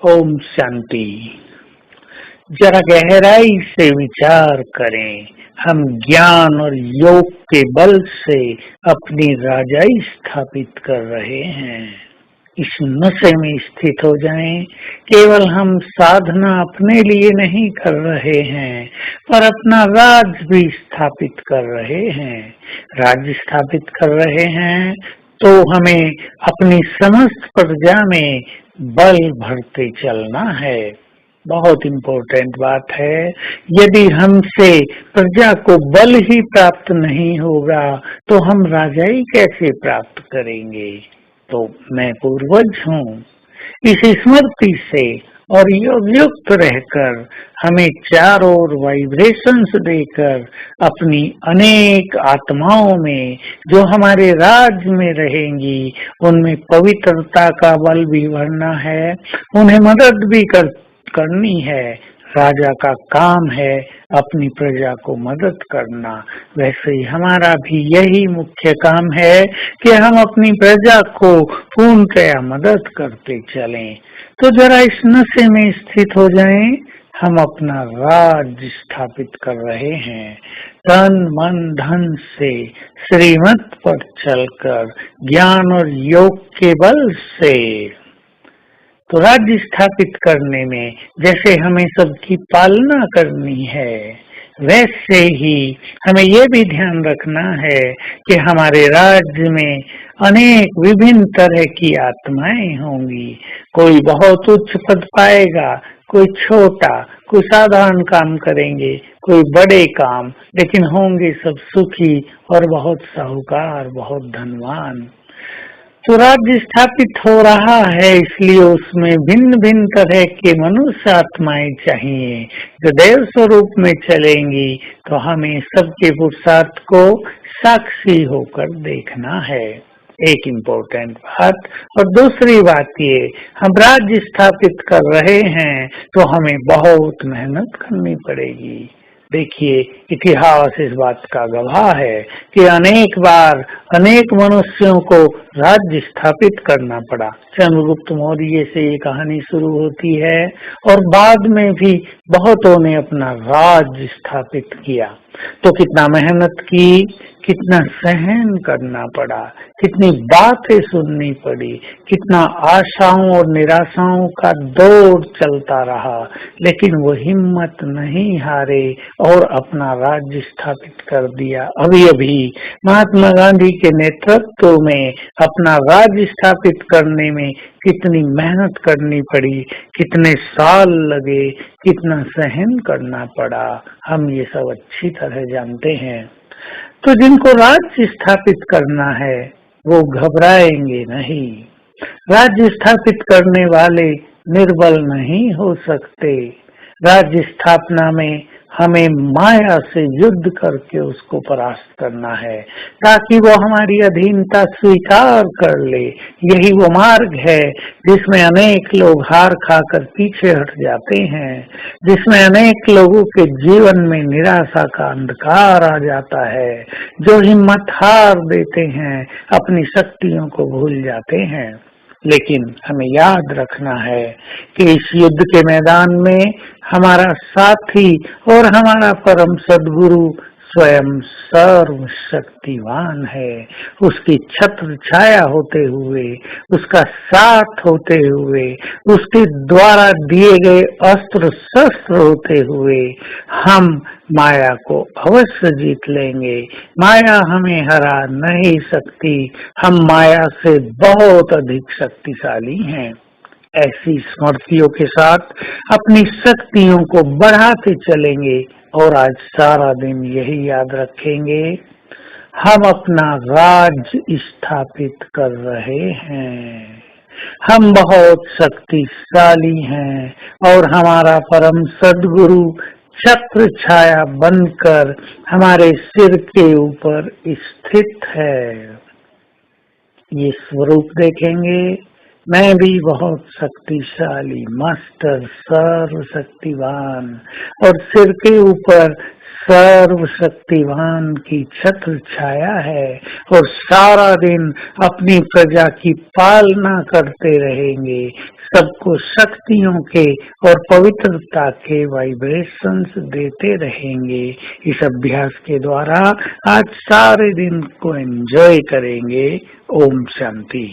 ओम शांति। जरा गहराई से विचार करें। हम ज्ञान और योग के बल से अपनी राजाई स्थापित कर रहे हैं। इस नशे में स्थित हो जाएं। केवल हम साधना अपने लिए नहीं कर रहे हैं, पर अपना राज भी स्थापित कर रहे हैं। राज्य स्थापित कर रहे हैं तो हमें अपनी समस्त प्रजा में बल भरते चलना है। बहुत इम्पोर्टेंट बात है। यदि हमसे प्रजा को बल ही प्राप्त नहीं होगा तो हम राजाई कैसे प्राप्त करेंगे। तो मैं पूर्वज हूँ। इस स्मृति से और योग युक्त रहकर हमें चारों ओर वाइब्रेशंस देकर अपनी अनेक आत्माओं में जो हमारे राज में रहेंगी उनमें पवित्रता का बल भी भरना है, उन्हें मदद भी करनी है। राजा का काम है अपनी प्रजा को मदद करना। वैसे ही हमारा भी यही मुख्य काम है कि हम अपनी प्रजा को पूर्णतया मदद करते चलें। तो जरा इस नशे में स्थित हो जाएं। हम अपना राज स्थापित कर रहे हैं। तन मन धन से श्रीमत पर चलकर ज्ञान और योग के बल से। तो राज्य स्थापित करने में जैसे हमें सबकी पालना करनी है, वैसे ही हमें ये भी ध्यान रखना है कि हमारे राज्य में अनेक विभिन्न तरह की आत्माएं होंगी। कोई बहुत उच्च पद पाएगा, कोई छोटा, कोई साधारण काम करेंगे, कोई बड़े काम, लेकिन होंगे सब सुखी और बहुत साहूकार, बहुत धनवान। तो राज्य स्थापित हो रहा है, इसलिए उसमें भिन्न भिन्न तरह के मनुष्य आत्माएं चाहिए जो देव स्वरूप में चलेंगी। तो हमें सबके पुरुषार्थ को साक्षी होकर देखना है। एक इम्पोर्टेंट बात। और दूसरी बात ये, हम राज्य स्थापित कर रहे हैं तो हमें बहुत मेहनत करनी पड़ेगी। देखिए, इतिहास इस बात का गवाह है कि अनेक बार अनेक मनुष्यों को राज्य स्थापित करना पड़ा। चंद्रगुप्त मौर्य से ये कहानी शुरू होती है और बाद में भी बहुतों ने अपना राज्य स्थापित किया। तो कितना मेहनत की, कितना सहन करना पड़ा, कितनी बातें सुननी पड़ी, कितना आशाओं और निराशाओं का दौर चलता रहा, लेकिन वो हिम्मत नहीं हारे और अपना राज्य स्थापित कर दिया। अभी अभी महात्मा गांधी के नेतृत्व में अपना राज्य स्थापित करने में कितनी मेहनत करनी पड़ी, कितने साल लगे, कितना सहन करना पड़ा, हम ये सब अच्छी तरह जानते हैं। तो जिनको राज्य स्थापित करना है वो घबराएंगे नहीं। राज्य स्थापित करने वाले निर्बल नहीं हो सकते। राज्य स्थापना में हमें माया से युद्ध करके उसको परास्त करना है ताकि वो हमारी अधीनता स्वीकार कर ले। यही वो मार्ग है जिसमें अनेक लोग हार खाकर पीछे हट जाते हैं, जिसमें अनेक लोगों के जीवन में निराशा का अंधकार आ जाता है, जो हिम्मत हार देते हैं, अपनी शक्तियों को भूल जाते हैं। लेकिन हमें याद रखना है कि इस युद्ध के मैदान में हमारा साथी और हमारा परम सद्गुरु स्वयं सर्वशक्तिवान है। उसकी छत्र छाया होते हुए, उसका साथ होते हुए, उसके द्वारा दिए गए अस्त्र शस्त्र होते हुए हम माया को अवश्य जीत लेंगे। माया हमें हरा नहीं सकती। हम माया से बहुत अधिक शक्तिशाली हैं। ऐसी स्मृतियों के साथ अपनी शक्तियों को बढ़ाते चलेंगे और आज सारा दिन यही याद रखेंगे, हम अपना राज स्थापित कर रहे हैं। हम बहुत शक्तिशाली हैं और हमारा परम सद्गुरु छत्र छाया बनकर हमारे सिर के ऊपर स्थित है। ये स्वरूप देखेंगे, मैं भी बहुत शक्तिशाली, मास्टर, सर्वशक्तिवान, और सिर के ऊपर सर्वशक्तिवान की छत्र छाया है और सारा दिन अपनी प्रजा की पालना करते रहेंगे, सबको शक्तियों के और पवित्रता के वाइब्रेशंस देते रहेंगे। इस अभ्यास के द्वारा आज सारे दिन को एंजॉय करेंगे। ओम शांति।